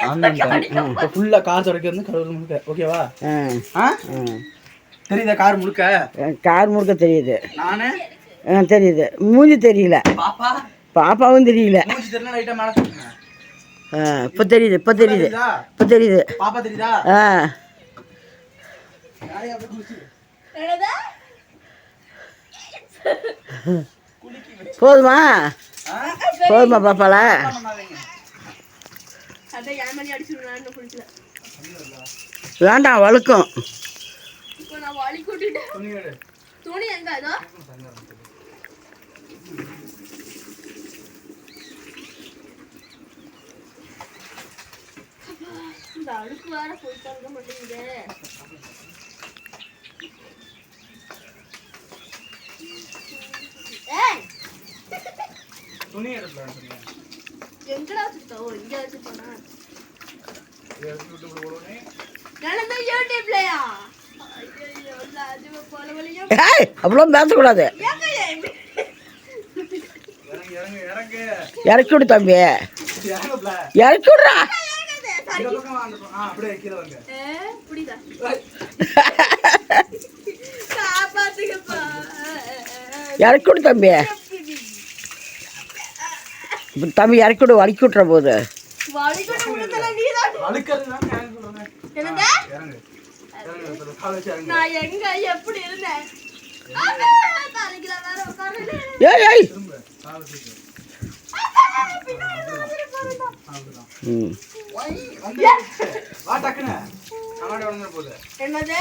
இப்போ ஃபுல்லா கார் தொடக்கிறது கடவுள் முழுக்க. ஓகேவா? தெரியுதா கார் முழுக்க? கார் முழுக்க தெரியுது. நானு தெரியுது. மூஞ்சி தெரியல. பாப்பாவும் தெரியல. மூஞ்சி தெரியல. லைட்டா மேல தூக்குங்க. இப்போ தெரியுது. இப்போ தெரியுது. இப்போ தெரியுது. பாப்பா தெரியுதா? போதுமா? போதுமா பாப்பால? வேண்டாம், வழுக்கும். துணி எங்க அதோ? இந்த அழுக்கு வேற போய் தங்க மாட்டேங்குது. துணி எடுக்கல. எங்கடா வச்சிருக்கா? ஓ, இங்க வச்சிருக்கானா? யூடியூப்லயா? அவ்வளோ பேசக்கூடாது. இறக்கி விடு தம்பி. இறக்கி விடுறா. இறக்கி விடு தம்பி. தம்பி இறக்கி விடு. வலிக்கி விட்டுற போது. என்னது?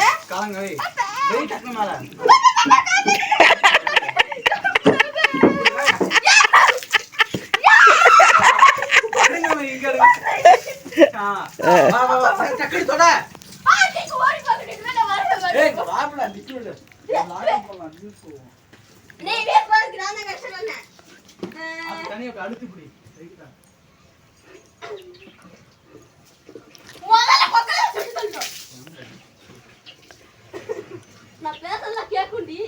நான் பேசலாம் கேக்குண்டி.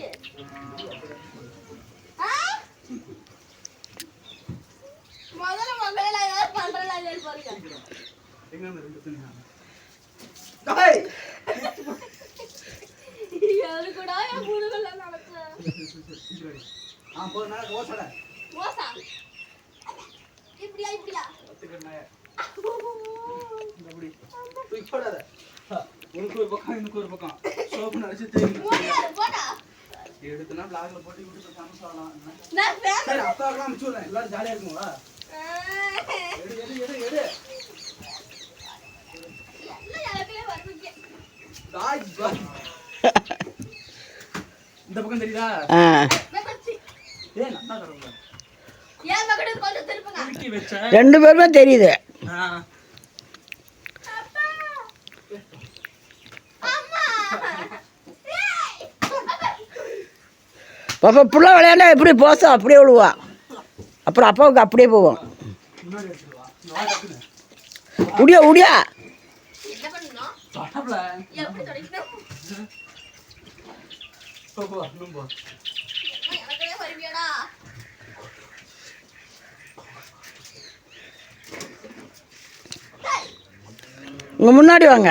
முதல்ல மொபைல் ஏதாவது பண்றல இல்ல பாருங்க. எங்க இருந்து துணியா? டேய். யாரு கூட யா முருகல நடக்கு. போனா ஓசடா. ஓசா. இப்படியா? ஒத்துக்கறனே. இப்படி. தூக்கி போடாத. ஒரு பக்கம் இன்னும் ஒரு பக்கம். சோப்பு நடிச்சு தேய்ங்க. போடா. எடுத்துனா vlogல போட்டு விட்டு சமசாலாம். நான் பேச அப்பாலாம் அனுப்பிச்சுறேன். எல்லாரும் ஜாலியா இருக்குங்களா? எடு. எல்லாம் யாரே வருவீங்க. காய். இந்த பக்கம் தெரியுதா? ஏய் நல்லா தரங்க. ஏன் மகடு கொஞ்சம் திருப்புங்க. ரெண்டு பேருமே தெரியுது. பாப்பா புள்ள விளையாண்டா எப்படி போசம் அப்படியே விழுவா. அப்புறம் அப்பாவுக்கு அப்படியே போவோம். உடியா உங்க முன்னாடி வாங்க.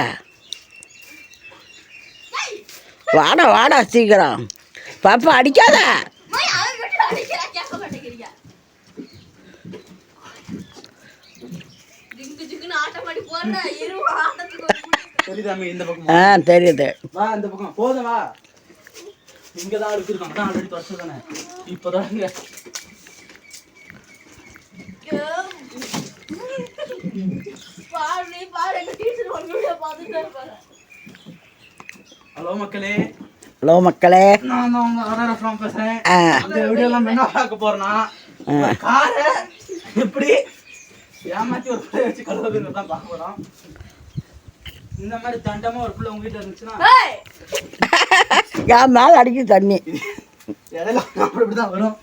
வாடா சீக்கிரம். பாப்பா அடிக்காத. தெரியுது. வா இந்த பக்கம் போதும். வா இங்கதான் இருக்குறோம். தான் ஆல்ரெடி தொடச்சதானே. இப்போதான் ஹலோ மக்களே. நான் உங்க ஆர்டர் ஃப்ரம் பேசுறேன். இந்த வீடியோல நம்ம என்ன பார்க்க போறோம்னா காரை எப்படி ஏமாத்தி ஒரு பிள்ளை வச்சு கழுவுறதுன்னு தான் பார்க்க போறோம். இந்த மாதிரி தண்டமா ஒரு பிள்ளை உங்க வீட்டுல இருந்துச்சுன்னா என் மேல அடிக்குது தண்ணி. இடையில இப்படிதான் வரும்.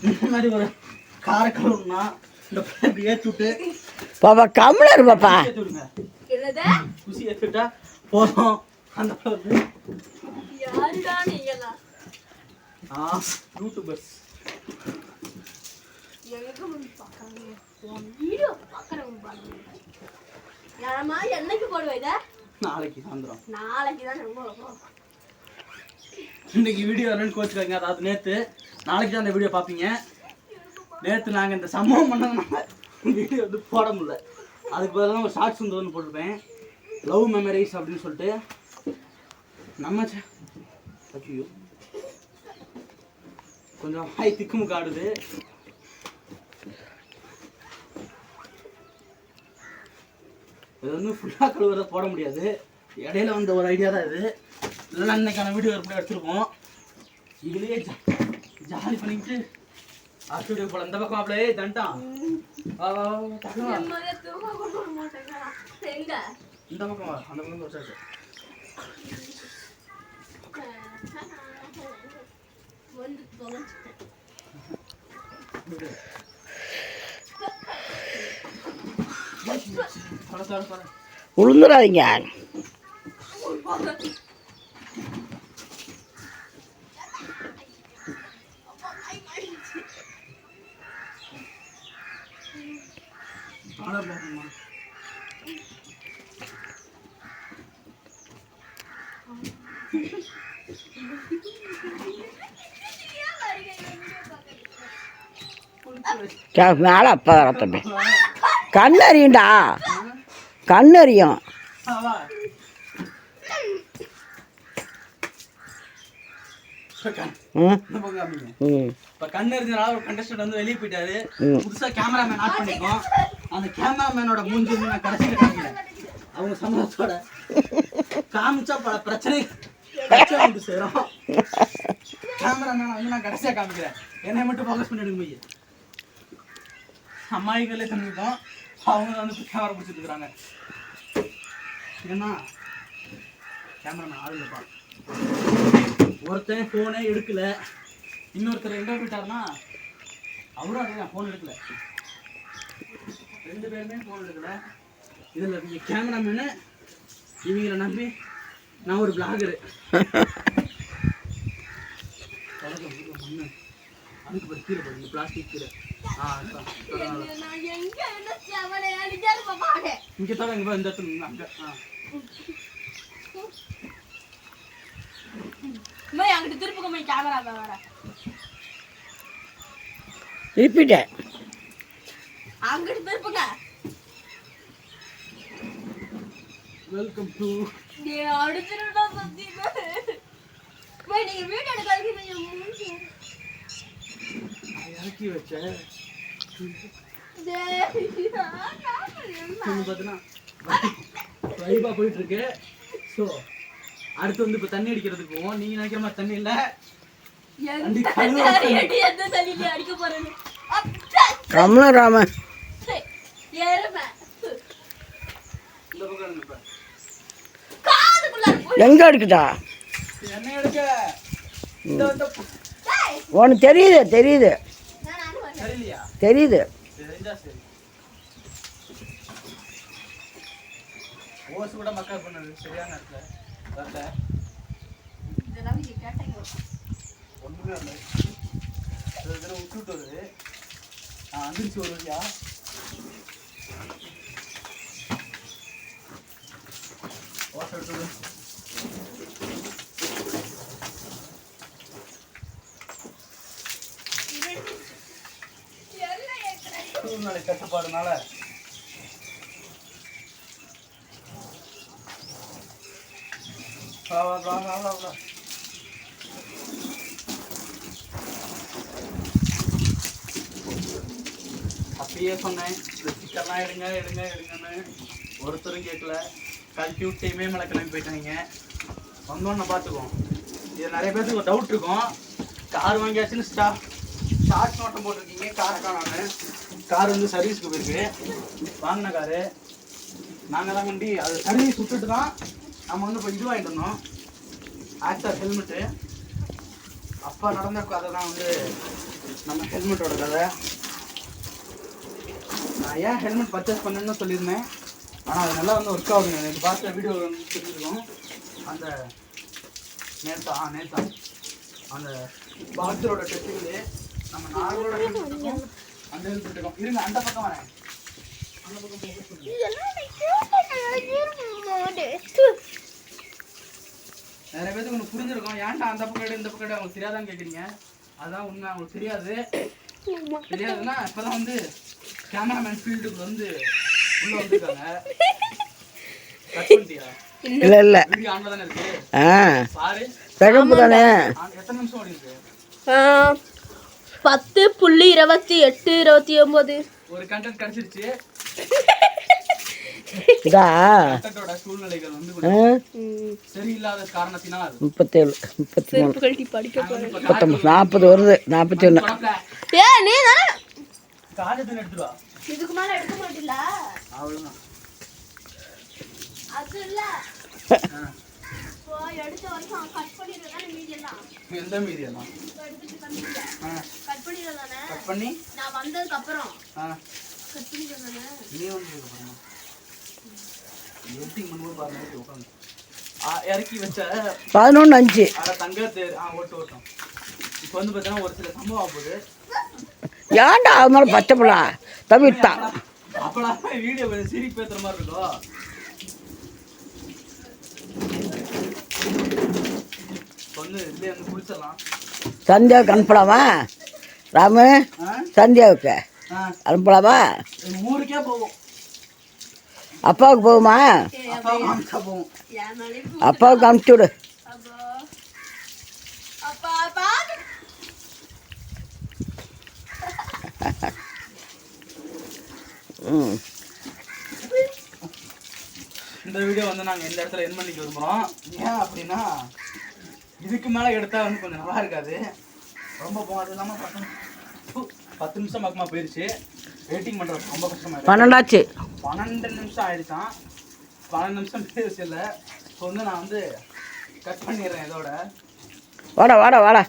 இந்த மாதிரி ஒரு காரை கழுவுனா இந்த பிள்ளை ஏற்றி விட்டு பாப்பா கம்மில் பாப்பா குசி ஏற்றிட்டா போதும். அந்த யூடியூபர்ஸ் என்னைக்கு போடுவேன் இதை? நாளைக்கு சாயந்தரம். நாளைக்கு தான். இன்னைக்கு வீடியோ வரணும்னு கோச்சுக்காங்க. அதாவது நேற்று நாளைக்கு தான் அந்த வீடியோ பார்ப்பீங்க. நேற்று நாங்கள் இந்த சம்பவம் பண்ணதுனால வீடியோ வந்து போட முடியல. அதுக்கு பதிலாக ஒரு ஷார்ட்ஸ் வந்து போட்டிருப்பேன், லவ் மெமரிஸ் அப்படின்னு சொல்லிட்டு. நம்ம ஐயோ கொஞ்சம் ஹாய் திக்குமுக்கு ஆடுது. இது வந்து ஃபுல்லாக கழுவுறத போட முடியாது. இடையில வந்த ஒரு ஐடியா தான் இது. இல்லைன்னா இன்னைக்கான வீடியோ எப்படி எடுத்துருப்போம். இதுலேயே ஜாலி பண்ணிக்கிட்டு வீடியோ போல. இந்த பக்கம் அப்படியே தண்டான். வா வா வா இந்த பக்கம் வா. அந்த பக்கம் ஒரு சார் உளுந்துடாதீங்க. மேலே அப்பா வர தம்பி. கண்ணறியும்டா, கண்ணறியும். இப்போ கண்ணு இருந்ததுனால ஒரு கண்டஸ்டன்ட் வந்து வெளியே போயிட்டாரு. புதுசாக கேமராமேன் ஆட் பண்ணிருக்கோம். அந்த கேமராமேனோட மூஞ்சி வந்து நான் கடைசியில் காமிக்கிறேன். அவங்க சம்பளத்தோட காமிச்சா பல பிரச்சனை வந்து சேரும். கேமராமேனை வந்து நான் கடைசியாக காமிக்கிறேன். என்னை மட்டும் ஃபோக்கஸ் பண்ணி எடுக்க போய் அம்மாயிகளே தந்துட்டோம். அவங்க வந்து கேமரா பிடிச்சிட்டு இருக்கிறாங்க. ஏன்னா கேமராமேன் ஆள் இல்லைப்பா. ஒருத்தன் ஃபோனே எடுக்கல, இன்னொருத்தர் எங்கே போயிட்டாருன்னா அவரும் அதே ஃபோன் எடுக்கல. 2 பேருமே ஃபோன் எடுக்கல. இதில் நீங்கள் கேமராமேனு இவங்களை நம்பி நான் ஒரு பிளாகரு. அதுக்கு கீழே போடுங்க, பிளாஸ்டிக் கீழே. இங்கே தான் இங்கே இந்த இடத்துல அங்கே திருப்பிட்டேன். வெல்கம் டு இறக்கி வச்ச பார்த்தீங்கன்னா வைபா போயிட்டு இருக்கு. ஸோ அடுத்து வந்து இப்போ தண்ணி அடிக்கிறதுக்கு போவோம். நீங்க நினைக்கிற மாதிரி தண்ணி இல்லை. ராம எங்க எடுக்குதா? என்ன எடுக்க உனக்கு தெரியுது தெரியுது தெரியலையா? தெரியுது. தெரிஞ்சா சரி. ஓசு கூட மக்கள் பண்ணது சரியான இடத்துல ஒன்றுமே இல்லை. விட்டுட்டு வருது. அந்திரிச்சு ஒரு வழியா ஓசை விட்டு சூழ்நிலை கட்டுப்பாடுனால அப்படியே சொன்னேன், சிக்கெல்லாம் எடுங்க எடுங்க எடுங்கன்னு. ஒருத்தரும் கேட்கல. கழட்டி விட்டு இமயமலை கிளம்பி போயிட்டாங்க. வந்தோன்னு பார்த்துக்குவோம். இது நிறைய பேருக்கு ஒரு டவுட் இருக்கும். கார் வாங்கியாச்சுன்னு ஷார்ட் நோட்டம் போட்டிருக்கீங்க. காரை காணாம. கார் வந்து சர்வீஸ்க்கு போயிருக்கு. வாங்கின காரு நாங்கள் தான் வண்டி அது சர்வீஸ் விட்டுட்டு தான் நம்ம வந்து இப்போ இது வாங்கிட்டு வந்தோம். Actor helmet. அப்பா நடந்த கதை தான் வந்து நம்ம ஹெல்மெட்டோட கதை. நான் ஏன் ஹெல்மெட் பர்ச்சேஸ் பண்ணேன்னு சொல்லியிருந்தேன். ஆனால் அது நல்லா வந்து ஒர்க் ஆகுதுங்க. எனக்கு பார்த்த வீடியோ வந்து தெரிஞ்சுருக்கோம். அந்த நேத்தா அந்த பாக்ஸரோட டெஸ்டிங்கு நம்ம நார்மலோட அந்த இது போட்டுக்கோ. இருங்க அந்த பக்கம் வரேன். நிறைய பேருக்கு ஒன்று புரிஞ்சிருக்கும். ஏன்டா அந்த பக்கம் எடு இந்த பக்கம் எடு அவங்களுக்கு தெரியாதான்னு கேட்குறீங்க. அதான் உண்மை, அவங்களுக்கு தெரியாது. தெரியாதுன்னா இப்போதான் வந்து கேமராமேன் ஃபீல்டுக்கு வந்து உள்ள வந்துருக்காங்க. கட் பண்ணிட்டியா? இல்லை இல்லை வீடியோ ஆன்ல தானே இருக்கு. ஆ பாரு சிகப்பு தானே. எத்தனை நிமிஷம் ஓடிருக்கு? 10:28:29. ஒரு கண்டென்ட் கிடைச்சிருச்சு. இதா கண்டென்ட்டோட சூழ்நிலைகள் வந்து கொஞ்சம் சரியில்லாத காரணத்தினால் 37 33 கழட்டி படிக்க போறேன். 39 40 வருது 41. நீ தானே காலேஜ் எடுத்துட்டு வா. இதுக்கு மேல எடுக்க மாட்டீங்களா? அவ்வளவுதான். அது இல்ல. எடுத்த வரைக்கும் கட் பண்ணிடுறதானே மீதி எல்லாம். எந்த மீதி எல்லாம் கட் பண்ணிடுறதானே. கட் பண்ணி நான் வந்ததுக்கு அப்புறம் ஆ கட் பண்ணிடுறதானே. நீ வந்து எடிட்டிங் பண்ணும்போது பாருங்க உட்காந்து இறக்கி வச்ச 11:05. தங்க ஓட்டம். இப்போ வந்து பார்த்தீங்கன்னா ஒரு சில சம்பவம் ஆகுது. ஏன்டா அது மேலே பச்சை பிள்ளை தவிர்த்தான். அப்பெல்லாம் வீடியோ கொஞ்சம் சிரிப்பு பேசுற மாதிரி இருக்கும். வந்து இதுலேயே வந்து குடிச்சிடலாம். சந்தியாவுக்கு அனுப்பலாமா ராமு? சந்தியாவுக்கு அனுப்பலாமா? ஊருக்கே போவோம். அப்பாவுக்கு போகுமா? அப்பாவும் அம்மா போவோம். அப்பாவுக்கு அனுப்பிச்சி விடு. ம் இந்த வீடியோ வந்து நாங்கள் எந்த இடத்துல என் பண்ணிக்க விரும்புகிறோம். ஏன் அப்படின்னா இதுக்கு மேலே எடுத்தால் வந்து கொஞ்சம் நல்லா இருக்காது. ரொம்ப போகாது இல்லாமல் 10 நிமிஷம் பக்கமாக போயிடுச்சு. வெயிட்டிங் பண்ணுறது ரொம்ப கஷ்டமாக 12 ஆச்சு. 12 நிமிஷம் ஆயிடுச்சான். 12 நிமிஷம் பேசல. இப்போ வந்து நான் வந்து கட் பண்ணிடுறேன் இதோட. வாடா வாடா வாடா.